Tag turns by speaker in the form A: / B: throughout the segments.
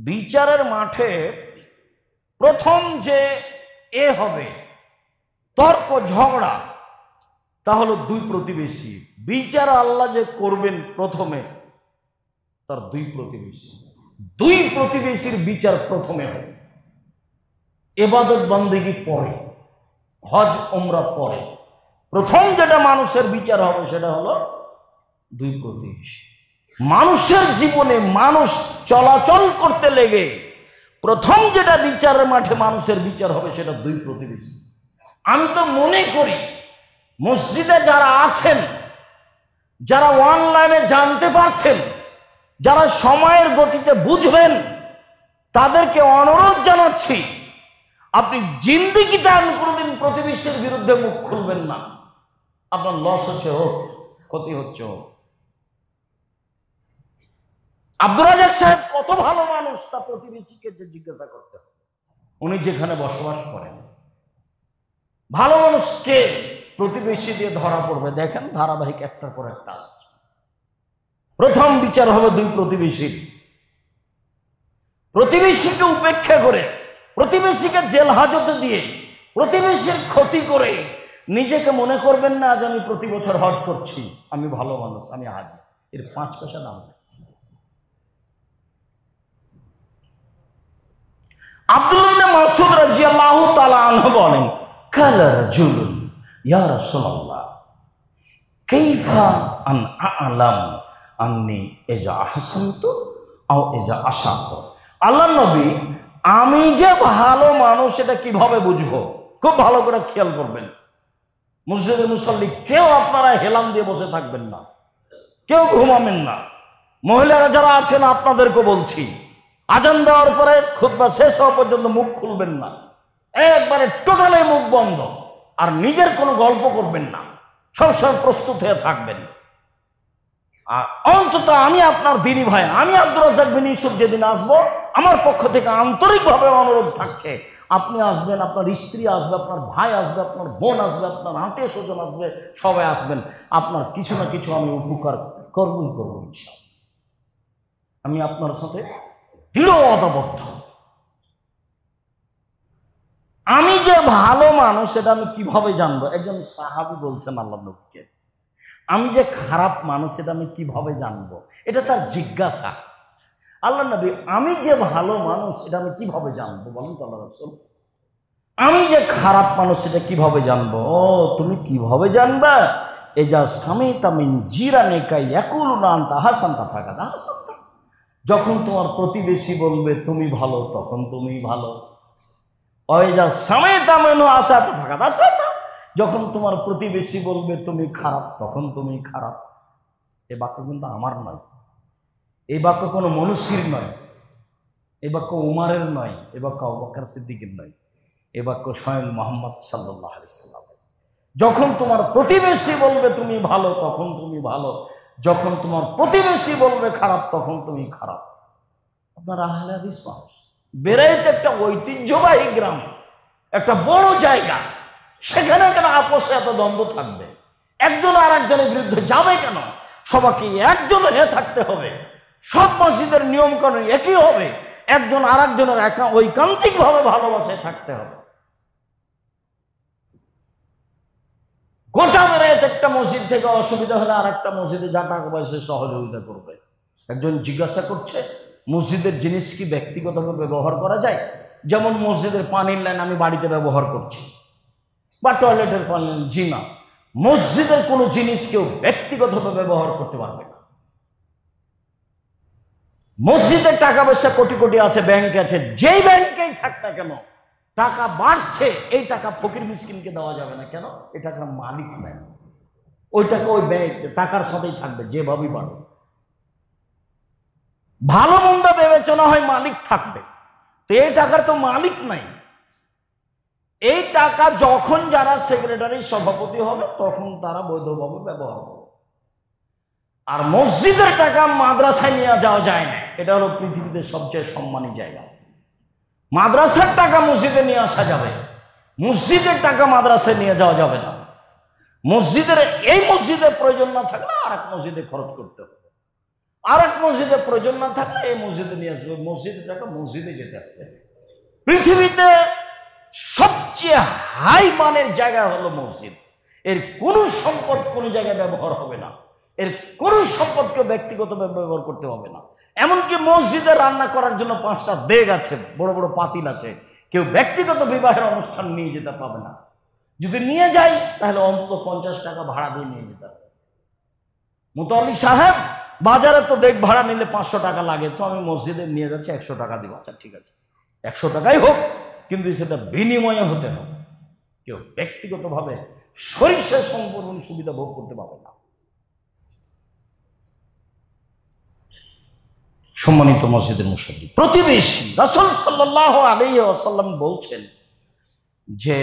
A: বিচারের মাঠে প্রথম যে হবে তর্ক ঝগড়া, তা হলো দুই প্রতিবেশী। বিচার আল্লাহ যে করবেন প্রথমে তার দুই প্রতিবেশীর বিচার প্রথমে হবে। ইবাদত বন্দেগী পরে, হজ ওমরা পরে। প্রথম যেটা মানুষের বিচার হবে সেটা হলো দুই প্রতিবেশী। মানুষের জীবনে মানুষ চলাচল করতে লেগে প্রথম যেটা বিচারের মাঠে মানুষের বিচার হবে সেটা দুই প্রতিবেশী। আমি তো মনে করি মসজিদে যারা আছেন, যারা অনলাইনে জানতে পারছেন, যারা সময়ের গতিতে বুঝবেন, তাদেরকে অনুরোধ জানাচ্ছি, আপনি জিন্দেগিতে আমি কোনোদিন প্রতিবেশীর বিরুদ্ধে মুখ খুলবেন না। আপনার লস হচ্ছে হোক, ক্ষতি হচ্ছে হোক। আব্দুর রাজাক সাহেব কত ভালো মানুষ তা প্রতিবেশীকে যে জিজ্ঞাসা করতে হবে, উনি যেখানে বসবাস করেন। ভালো মানুষ কে প্রতিবেশী দিয়ে ধরা পড়বে। দেখেন ধারাবাহিক একটার পর একটা আসছে। প্রথম বিচার হবে দুই প্রতিবেশীর। প্রতিবেশীকে উপেক্ষা করে, প্রতিবেশীকে জেল হাজতে দিয়ে, প্রতিবেশীর ক্ষতি করে নিজেকে মনে করবেন না আজ আমি প্রতি বছর হজ করছি, আমি ভালো মানুষ, আমি হাজি, এর 5 পয়সা দাম নেই। আব্দুল্লাহ ইবনে মাসউদ রাদিয়াল্লাহু তাআলা আনহু বলেন, কালা রাজুলুন ইয়া রাসূলুল্লাহ কাইফা আন আ'লাম আন্নী ইজা আহসানতু আও ইজা আসাতু। আল্লাহর নবী, আমি যে ভালো মানুষ এটা কিভাবে বুঝবো? খুব ভালো করে খেয়াল করবেন। মসজিদে মুসল্লি কেউ আপনারা হেলাম দিয়ে বসে থাকবেন না, কেউ ঘুমাবেন না। মহিলারা যারা আছেন আপনাদেরকে বলছি, আজান দেওয়ার পরে খুতবা শেষ হওয়া পর্যন্ত মুখ খুলবেন না, একবারে টোটালি মুখ বন্ধ। আর নিজের কোনো গল্প করবেন না, সবসময় প্রস্তুত হয়ে থাকবেন। আর অন্তত আমি আপনার দিনী ভাই, আমি আব্দুর রাজ্জাক বিন ইউসুফ যেদিন আসবো, আমার পক্ষ থেকে আন্তরিকভাবে অনুরোধ থাকছে, আপনি আসবেন, আপনার স্ত্রী আসবে, আপনার ভাই আসবে, আপনার বোন আসবে, আপনার আত্মীয় স্বজন আসবে, সবাই আসবেন। আপনার কিছু না কিছু আমি উপকার করবই করবো ইনশাআল্লাহ। আমি আপনার সাথে দৃঢ় অদাবদ্ধ। আমি যে ভালো মানুষ সেটা আমি কিভাবে জানবো? একজন সাহাবী বলছেন আল্লাহর নবীকে, আমি যে খারাপ মানুষ সেটা আমি কিভাবে জানবো? এটা তার জিজ্ঞাসা। আল্লাহর নবী, আমি যে ভালো মানুষ এটা আমি কিভাবে জানবো বলেন তো আল্লাহ রাসূল? আমি যে খারাপ মানুষ সেটা কিভাবে জানবো? ও, তুমি কিভাবে জানবা? এজা সামিতা মিন জিরানিকা ইয়াকুলুনা আনতা হাসানতা ফাকাদ হাসানতা। যখন তোমার প্রতিবেশী বলবে তুমি ভালো, তখন তুমি ভালো। ওয়াইজা সামিতা মিনহু আসাতা ফাকাদ আসাতা। যখন তোমার প্রতিবেশী বলবে তুমি খারাপ, তখন তুমি খারাপ। এ বাক্য কিন্তু আমার নয়, এই বাক্য কোনো মনুষ্যের নয়, এই বাক্য উমারের নয়, এ বাক্য আবু বকর সিদ্দিকের নয়, এ বাক্য স্বয়ং মুহাম্মদ সাল্লাল্লাহু আলাইহি সাল্লাম। যখন তোমার প্রতিবেশী বলবে তুমি ভালো, তখন তুমি ভালো। যখন তোমার প্রতিবেশী বলবে খারাপ, তখন তুমি খারাপ। আপনার আহলে হাদিস মানুষ, বেরাইতে একটা ঐতিহ্যবাহী গ্রাম, একটা বড় জায়গা, সেখানে কেন আপোষে এত দ্বন্দ্ব থাকবে? একজন আর একজনের বিরুদ্ধে যাবে কেন? সবাইকে একজন হয়ে থাকতে হবে। সব মসজিদের নিয়মকানুন একই হবে, একজন আর একজনের ঐকান্তিক ভাবে ভালোবাসায় থাকতে হবে। গোটা বেড়াইতে একটা মসজিদ থেকে অসুবিধা হলে আর একটা মসজিদে যা টাকা পয়সা সহযোগিতা করবে। একজন জিজ্ঞাসা করছে, মসজিদের জিনিস কি ব্যক্তিগতভাবে ব্যবহার করা যায়? যেমন মসজিদের পানির লাইন আমি বাড়িতে ব্যবহার করছি, বা টয়লেটের পানি লাইন। জি না, মসজিদের কোনো জিনিস কেউ ব্যক্তিগতভাবে ব্যবহার করতে পারবে না। মসজিদের টাকা পয়সা কোটি কোটি আছে, ব্যাংক আছে, যেই ব্যাংকেই থাক না কেন, টাকা বাড়ছে, এই টাকা ফকির মিসকিনকে দেওয়া যাবে না। কেন? এই টাকার মালিক নেই, ওই টাকা ওই ব্যাংক টাকার সাথেই থাকবে যেভাবেই বাড়বে। ভালো মন্দ বিবেচনা হয় মালিক থাকবে, তো এই টাকার তো মালিক নাই। এই টাকা যখন যারা সেক্রেটারি সভাপতি হবে তখন তারা বৈধভাবে ব্যবহার করবে। আর মসজিদের টাকা মাদ্রাসায় নিয়ে যাওয়া যায় না, এটা হলো পৃথিবীতে সবচেয়ে সম্মানী জায়গা। মাদ্রাসার টাকা মসজিদে নিয়ে আসা যাবে, মসজিদের টাকা মাদ্রাসায় নিয়ে যাওয়া যাবে না। মসজিদের এই মসজিদের প্রয়োজন না থাকলে আর এক মসজিদে খরচ করতে হবে। আর এক মসজিদে প্রয়োজন না থাকলে এই মসজিদে নিয়ে আসবে, মসজিদে টাকা মসজিদে যেতে হবে। পৃথিবীতে সবচেয়ে হাই মানের জায়গা হলো মসজিদ। এর কোনো সম্পদ কোনো জায়গায় ব্যবহার হবে না, এর কোনো সম্পদকে ব্যক্তিগত ব্যবহার করতে হবে না। এমনকি মসজিদে রান্না করার জন্য 5টা দেগ আছে, বড় বড় পাতিল আছে, কেউ ব্যক্তিগত বিবাহের অনুষ্ঠান নিয়ে যেতে পাবে না। যদি নিয়ে যাই তাহলে অন্তত 50 টাকা ভাড়া দিয়ে নিয়ে যেতে হবে। মুতাল্লি সাহেব, বাজারে তো দেখ ভাড়া নিলে 500 টাকা লাগে, তো আমি মসজিদে নিয়ে যাচ্ছি 100 টাকা দিব। আচ্ছা ঠিক আছে, 100 টাকাই হোক, কিন্তু সেটা বিনিময়ে হতে হবে। কেউ ব্যক্তিগতভাবে সরিষার সম্পূর্ণ সুবিধা ভোগ করতে পারবে না। সম্মানিত মসজিদের মুসল্লি, প্রতিবেশী, রাসূল সাল্লাল্লাহু আলাইহি ওয়াসাল্লাম বলছেন যে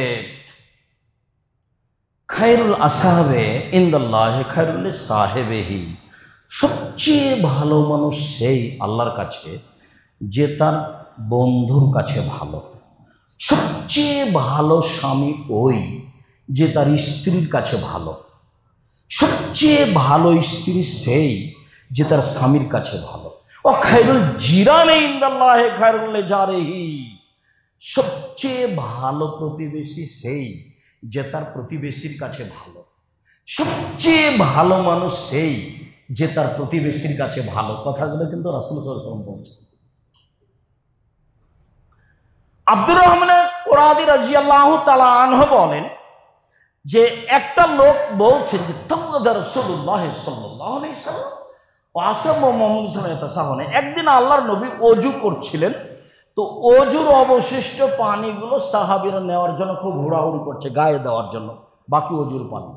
A: খায়রুল আসহাবে ইনদাল্লাহি খায়রুল সাহেবেহি, সবচেয়ে ভালো মানুষ সেই আল্লাহর কাছে যে তার বন্ধুর কাছে ভালো। সবচেয়ে ভালো স্বামী ওই যে তার স্ত্রীর কাছে ভালো। সবচেয়ে ভালো স্ত্রী সেই যে তার স্বামীর কাছে ভালো। ও খায়রুল জিরানে ইনদাল্লাহি খায়রুল জারিহি, সবচেয়ে ভালো প্রতিবেশী সেই যে তার প্রতিবেশীর কাছে ভালো। সবচেয়ে ভালো মানুষ সেই যে তার প্রতিবেশীর কাছে ভালো। কথাগুলো কিন্তু রাসূল সাল্লাল্লাহু আলাইহি ওয়াসাল্লাম বলছেন। আব্দুর রহমান কুরাদি রাদিয়াল্লাহু তাআলা আনহু বলেন যে একটা লোক বলছেন যে তাওয়াদা রাসূলুল্লাহ সাল্লাল্লাহু আলাইহি ওয়াসাল্লাম ওয়া আসহাবু মুহাম্মদ সাল্লাল্লাহু আলাইহি ওয়াসাল্লাম, একদিন আল্লাহর নবী ওযু করছিলেন, তো ওযুর অবশিষ্ট পানিগুলো সাহাবীরা নেওয়ার জন্য খুব হুড়াহুড়ি করছে, গায়ে দেওয়ার জন্য বাকি ওযুর পানি।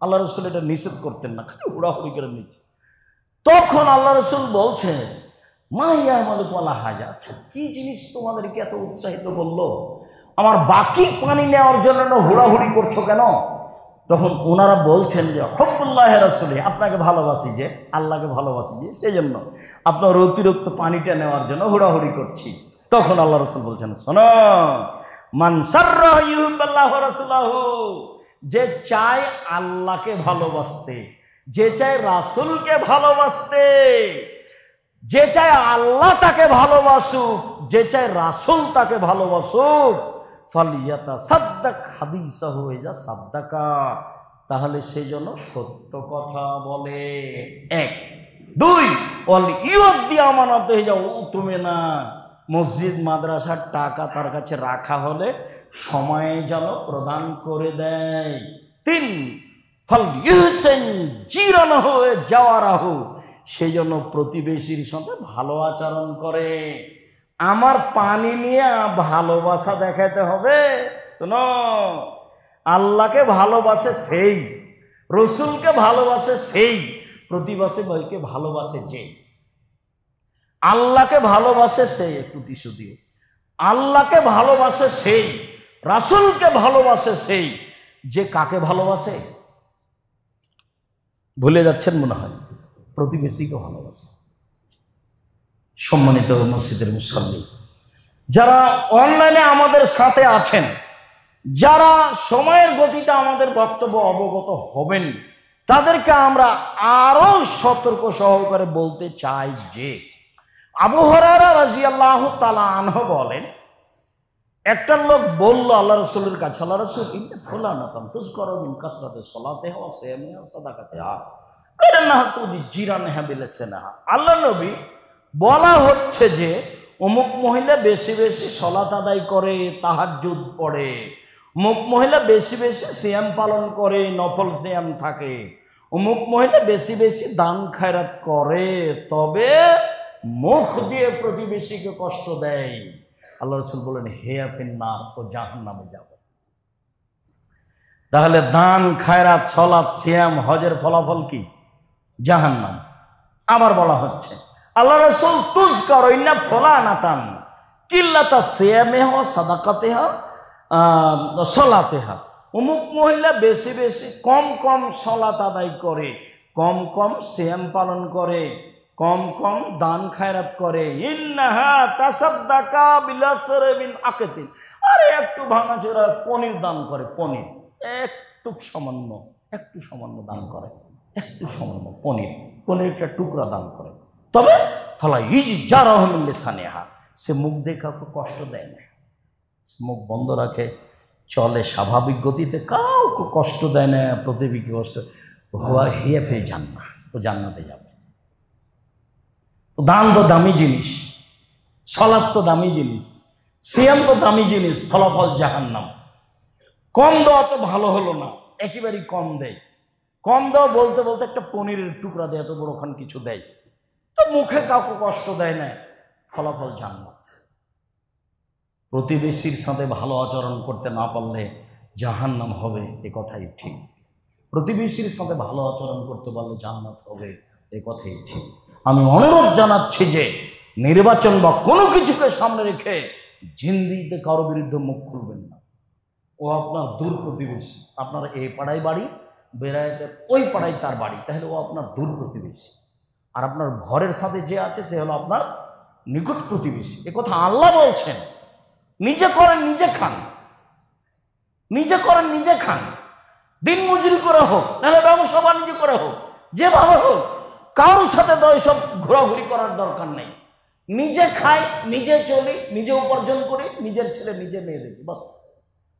A: আল্লাহ রাসূল এটা নিষেধ করতেন না, খালি হুড়াহুড়ি করে নিচ্ছে। তখন আল্লাহ রাসূল বলছেন, মা ইয়ামালুকুম আলা হাজা, আচ্ছা কি জিনিস তোমাদেরকে এত উৎসাহিত করলো আমার বাকি পানি নেওয়ার জন্য হুড়াহুড়ি করছো কেন? তখন ওনারা বলছেন যে হুব্বুল্লাহি রাসূলি, আপনাকে ভালোবাসি যে, আল্লাহকে ভালোবাসি যে, সেই জন্য আপনার অতিরিক্ত পানিটা নেওয়ার জন্য হুড়াহুড়ি করছি। তখন আল্লাহ রাসূল বলছেন, শোনো, মান সাররাহু ইউহিব্বুল্লাহু ওয়া রাসূলুহু, যে চায় আল্লাহকে ভালোবাসতে, যে চায় রাসূলকে ভালোবাসতে, যে চায় আল্লাহ তাকে ভালোবাসুক, যে চায় রাসূল তাকে ভালোবাসুক, ফালিয়াতাসাদ্দাক হাদিসাহু ইজা সাদ্দাকা, তাহলে সেই জন্য সত্য কথা বলে। 1 2 ওয়াল ইউদ্দি আমানাত ইজা উতুমিনা, মসজিদ মাদ্রাসার টাকা তার কাছে রাখা হলে সময়ে যেন প্রদান করে দেয়। 3 ফাল ইহসান জিরানাহু জাওয়ারাহু, সেই জন্য প্রতিবেশীর সাথে ভালো আচরণ করে। আমার পানি নিয়ে ভালোবাসা দেখাতে হবে। শোনো, আল্লাহকে ভালোবাসে সেই, রসুলকে ভালোবাসে সেই, প্রতিবেশী ভাইকে ভালোবাসে যে। আল্লাহকে ভালোবাসে সেই, একটু টিস্যু দিয়ে, আল্লাহকে ভালোবাসে সেই, রাসূলকে ভালোবাসে সেই, যে কাকে ভালোবাসে ভুলে যাচ্ছেন মনে হয়, প্রতিবেশীকে ভালোবাসে। সম্মানিত মসজিদের মুসল্লি, যারা অনলাইনে আমাদের সাথে আছেন, যারা সময়ের গতিতে আমাদের বক্তব্য অবগত হবেন, তাদেরকে আমরা আরো সতর্ক সহকারে বলতে চাই যে আবু হুরায়রা রাদিয়াল্লাহু তাআলা আনহু বলেন, একটা লোক বলল আল্লাহ রাসূলের কাছে, আল্লাহ রাসূল, ইন্না ফুলানাতান তুযকারু মিন কাসরাতি সালাতিহা ওয়া সিয়ামিহা ওয়া সাদাকাতিহা কারান্নাহা তুজি জিরানহা বিলিসানিহা। আল্লাহ নবী, বলা হচ্ছে যে অমুক মহিলা বেশি বেশি সালাত আদায় করে, তাহাজ্জুদ পড়ে, অমুক মহিলা বেশি বেশি সিয়াম পালন করে, নফল সিয়াম থাকে, অমুক মহিলা বেশি বেশি দান খায়রাত করে, তবে মুখ দিয়ে প্রতিবেশীকে কষ্ট দেয়। আল্লাহ রাসূল বলেন, হিয়া ফিন্নার, ও জাহান্নামে যাবে। তাহলে দান খায়রাত, সালাত, সিয়াম, হজের ফলাফল কি? জাহান্নাম। আবার বলা হচ্ছে আল্লাহ রাসূল, তুযকারু ইন্না ফুলানাতান কিল্লাতা সিয়ামিহা ওয়া সাদাকাতিহা সালাতিহা, অমুক মহিলা বেশি বেশি কম কম সালাত আদায় করে, কম কম সিয়াম পালন করে, কম কম দান খায়রাত করে, ইন্নাহা তাসাদ্দাকা বিলাসরি মিন আকাতিন, আরে একটু ভাঙাচোরা পনির দান করে, পনির একটু সামান্য দান করে, একটু সামান্য পনিরটা টুকরা দান করে, তবে ফলা ইজ যা রহমিল্লে সানেহা, সে মুখ দিয়ে কাউকে কষ্ট দেয় না, মুখ বন্ধ রাখে, চলে স্বাভাবিক গতিতে, কাউকে কষ্ট দেয় না, প্রতিবেশীকে কষ্ট হওয়া হিয়ে ফেয়ে যান না, ও জান্নাতে যাবে। তো দান তো দামি জিনিস, সলাৎ তো দামি জিনিস, সিয়াম তো দামি জিনিস, ফলাফল জাহান্নাম। কম দেওয়া তো ভালো হলো না, একেবারেই কম দেয়। কম দেওয়া বলতে বলতে একটা পনিরের টুকরা দেয়, এত বড়খান কিছু দেয়, তো মুখে কাউকে কষ্ট দেয় না, ফলাফল জান্নাত। প্রতিবেশীর সাথে ভালো আচরণ করতে না পারলে জাহান্নাম হবে, এ কথাই ঠিক। প্রতিবেশীর সাথে ভালো আচরণ করতে পারলে জান্নাত হবে, এ কথাই ঠিক। আমি অনুরোধ জানাচ্ছি যে নির্বাচন বা কোনো কিছুকে সামনে রেখে জিন্দিতে কারো বিরুদ্ধে মুখ খুলবেন না। ও আপনার দূর প্রতিবেশী, আপনার এই পাড়ায় বাড়ি, বেড়াইতে ওই পাড়ায় তার বাড়ি, তাহলে ও আপনার দূর প্রতিবেশী। আর আপনার ঘরের সাথে যে আছে সে হলো আপনার নিকট প্রতিবেশী। এ কথা আল্লাহ বলছেন। নিজে করেন নিজে খান, নিজে করেন নিজে খান, দিন মজুরি করে হোক, নাহলে ব্যবসা বাণিজ্য করে হোক, যেভাবে হোক, কারোর সাথে তো এসব ঘোরাঘুরি করার দরকার নেই। নিজে খাই, নিজে চলি, নিজে উপার্জন করি, নিজের ছেলে নিজে মেয়ে দেখি, বাস।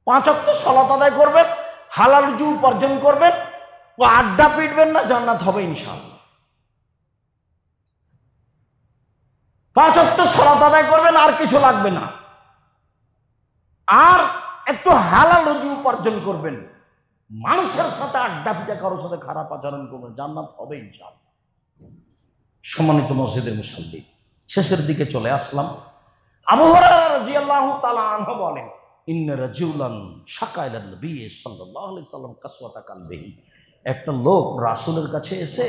A: 5 ওয়াক্ত সালাত আদায় করবেন, হালাল রুজি উপার্জন করবেন, ও আড্ডা পিটবেন না, জান্নাত হবে ইনশাআল্লাহ। 5 ওয়াক্ত সালাত আদায় করবেন, আর কিছু লাগবে না, আর একটু হালাল রুজি উপার্জন করবেন, মানুষের সাথে আড্ডা পিটা, কারোর সাথে খারাপ আচরণ করবেন, জান্নাত হবে ইনশাআল্লাহ। সম্মানিত মসজিদের মুসল্লি, শেষের দিকে চলে আসলাম। আবু হুরায়রা রাদিয়াল্লাহু তাআলা আনহু বলেন, ইন্না রাজুলান শাকা ইলা নবী সাল্লাল্লাহু আলাইহি সাল্লাম কাসওয়াতা কালবিহি। একটা লোক রাসূলের কাছে এসে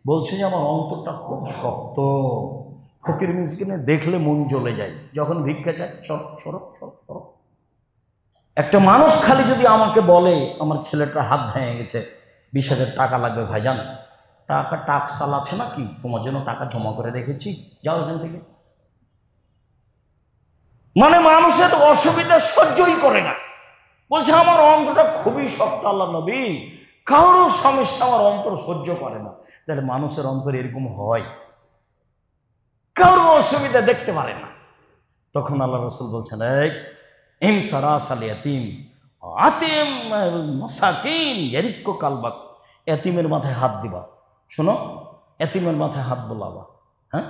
A: বলছে যে আমার অন্তরটা খুব শক্ত, ফকির মিসকিনে দেখলে মন জ্বলে যায়, যখন ভিক্ষা চায় সরব সরব সরব সরব। একটা মানুষ খালি যদি আমাকে বলে আমার ছেলেটার হাত ভেঙে গেছে, 20,000 টাকা লাগবে ভাইজান, টাকা টাকসাল আছে নাকি, তোমার জন্য টাকা জমা করে রেখেছি, যাও এখান থেকে। মানে মানুষের অসুবিধা সহ্যই করে না, বলছে আমার অন্তরটা খুবই শক্ত আল্লাহ নবী, কারোর সমস্যা আমার অন্তর সহ্য করে না। তাহলে মানুষের অন্তর এরকম হয়, কারোর অসুবিধা দেখতে পারে না। তখন আল্লাহ রাসূল বলছেন, এই ইমসারাস আল ইয়াতিম আতিম মাসাকিন ইয়ারিক্কু কালবাক, এতিমের মাথায় হাত দিবা, শোনো, এতিমের মাথায় হাত বোলাবা, হ্যাঁ,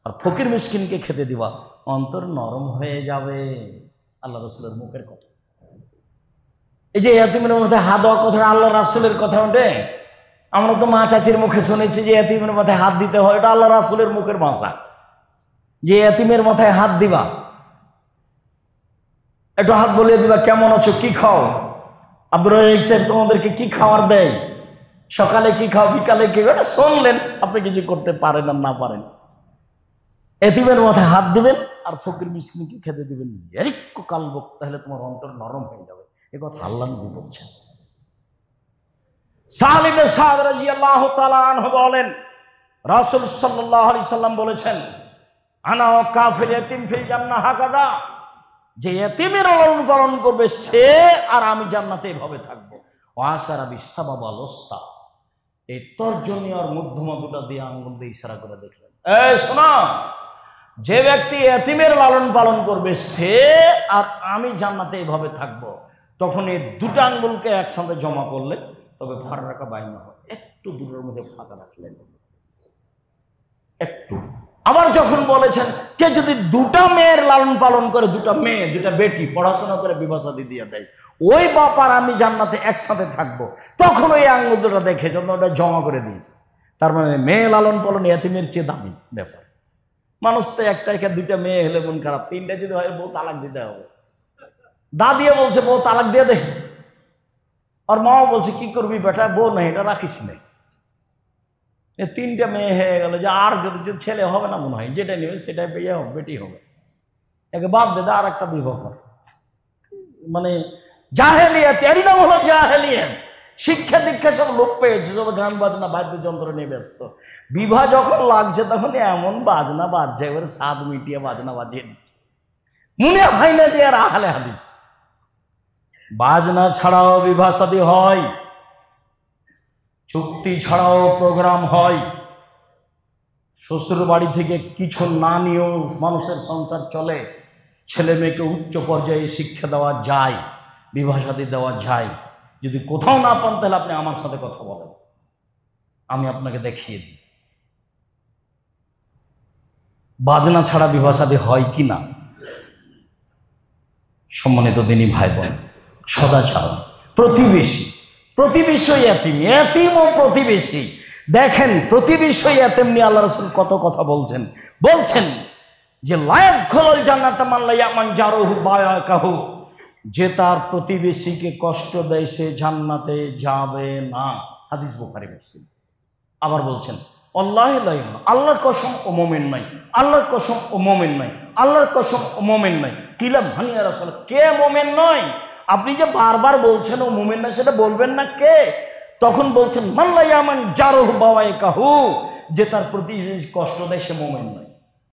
A: আর ফকির মিসকিনকে খেতে দিবা, অন্তর নরম হয়ে যাবে। আল্লাহ রাসূলের মুখের কথা। এই যে এতিমের মাথায় হাত দেওয়ার কথা আল্লাহ রাসূলের কথা ওঠে। আমরা তো মা চাচির মুখে শুনেছি যে এতিমের মাথায় হাত দিতে হয়, এটা আল্লাহ রাসূলের মুখের ভাষা, যে এতিমের মাথায় হাত দিবা, একটু হাত বলিয়ে দিবা, কেমন আছো, কি খাও, আব্দুর রাজ্জাক সাহেব তোমাদেরকে কি খাবার দেয়, সকালে কি খাও, বিকালে কি, এটা শুনলেন, আপনি কিছু করতে পারেন আর না পারেন। এতিমের মাথায় হাত দিবেন আর ফকির মিসকিনকে খেতে দিবেন, ইয়ারিক্কু কালবুক, তাহলে তোমার অন্তর নরম হয়ে যাবে। এ কথা আল্লাহ নবী বলছেন। সাহল ইবনে সাদ রাদিয়াল্লাহু তাআলা আনহু বলেন, রাসূল সাল্লাল্লাহু আলাইহি সাল্লাম বলেছেন, আনা ওয়া কাফির ইয়াতিম ফিল জান্নাহ হাকাদা, যে এতিমের লালন পালন করবে সে আর আমি জান্নাতে এভাবে থাকবো। ওয়াসারা বিসাবাব আল উস্তা, এই তর্জনী আর মধ্যমা দুটা দিয়ে আঙ্গুল দিয়ে ইশারা করে দেখলেন, এই শোনো, যে ব্যক্তি এতিমের লালন পালন করবে সে আর আমি জান্নাতে এভাবে থাকবো। তখন এই দুটো আঙ্গুলকে একসাথে জমা করলে তবে ফারাকা বাইনা হয়, একটু দূরের মধ্যে ফাঁকা রাখলেন, একটু। আবার যখন বলেছেন কে যদি দুটা মেয়ের লালন পালন করে, দুটা মেয়ে, দুটা বেটি পড়াশোনা করে বিবাহ শাদী দিয়ে দেয়, ওই বাপ আর আমি জান্নাতে একসাথে থাকবো, তখন ওই আঙ্গুল দুটা দেখে যখন ওটা জমা করে দিয়েছে। তার মানে মেয়ে লালন পালন এতিমের চেয়ে দামি ব্যাপার। মানুষ তো একটা একা দুইটা মেয়ে হলে মন খারাপ, 3টা যদি হয় বউ তালাক দিতে হবে। দাদিয়ে বলছে বউ তালাক দিয়ে দে, আর মাও বলছে কি করবি বেটা, বউ নাই এটা রাখিস নাই। 3টা মেয়ে হয়ে গেল, যে আর যদি ছেলে হবে না মনে হয়, যেটা নেবে সেটাই বেটি হবে, একে বাদ দে, আর একটা বিবাহ কর। মানে জাহেলিয়াত, এরই নাম হলো জাহেলিয়াত। শিক্ষা দীক্ষা সব লোপ পেয়েছে, সব গান বাজনা বাদ্যযন্ত্র নিয়ে ব্যস্ত। বিবাহ যখন লাগছে তখন এমন বাজনা বাজছে, এবার স্বাদ মিটিয়ে বাজনা বাজিয়ে দিচ্ছে, মনে হয় না যে আর আহলে হাদিস। বাজনা ছাড়াও বিবাহ শাদী হয়, চুক্তি ছাড়াও প্রোগ্রাম হয়, শ্বশুর বাড়ি থেকে কিছু না নিয়েও মানুষের সংসার চলে, ছেলে মেয়েকে উচ্চ পর্যায়ে শিক্ষা দেওয়া যায়, বিবাহ শাদী দেওয়া যায়। যদি কোথাও না পান তাহলে আপনি আমার সাথে কথা বলেন, আমি আপনাকে দেখিয়ে দিই বাজনা ছাড়া বিবাহ শাদী হয় কি না। সম্মানিত দিনী ভাই বোন, সদাচরণ, প্রতিবেশী, প্রতিবেশী এতিম, এতিম ও প্রতিবেশী। দেখেন প্রতিবেশী এতিম নিয়ে আল্লাহ রাসূল কত কথা বলছেন। বলছেন যে লায়াত খোলল জান্নাত মান লা ইয়ামান জারুহু বায়াকাহু, যে তার প্রতিবেশীকে কষ্ট দেয় সে জান্নাতে যাবে না। হাদিস বুখারী মুসলিম। আবার বলছেন আল্লাহি লা ইলাহা, আল্লাহর কসম ও মুমিন নাই, আল্লাহর কসম ও মুমিন নাই, আল্লাহর কসম ও মুমিন নাই। কিলাম হানিয়া রাসূল, কে মুমিন নয়? আপনি যে বারবার বলছেন ও মুমিন না, সেটা বলবেন না কে? তখন বলছেন মান লা ইয়ামান জারুহু বায়াকাহু, যে তার প্রতিবেশী কষ্ট দেয় সে মুমিন নয়।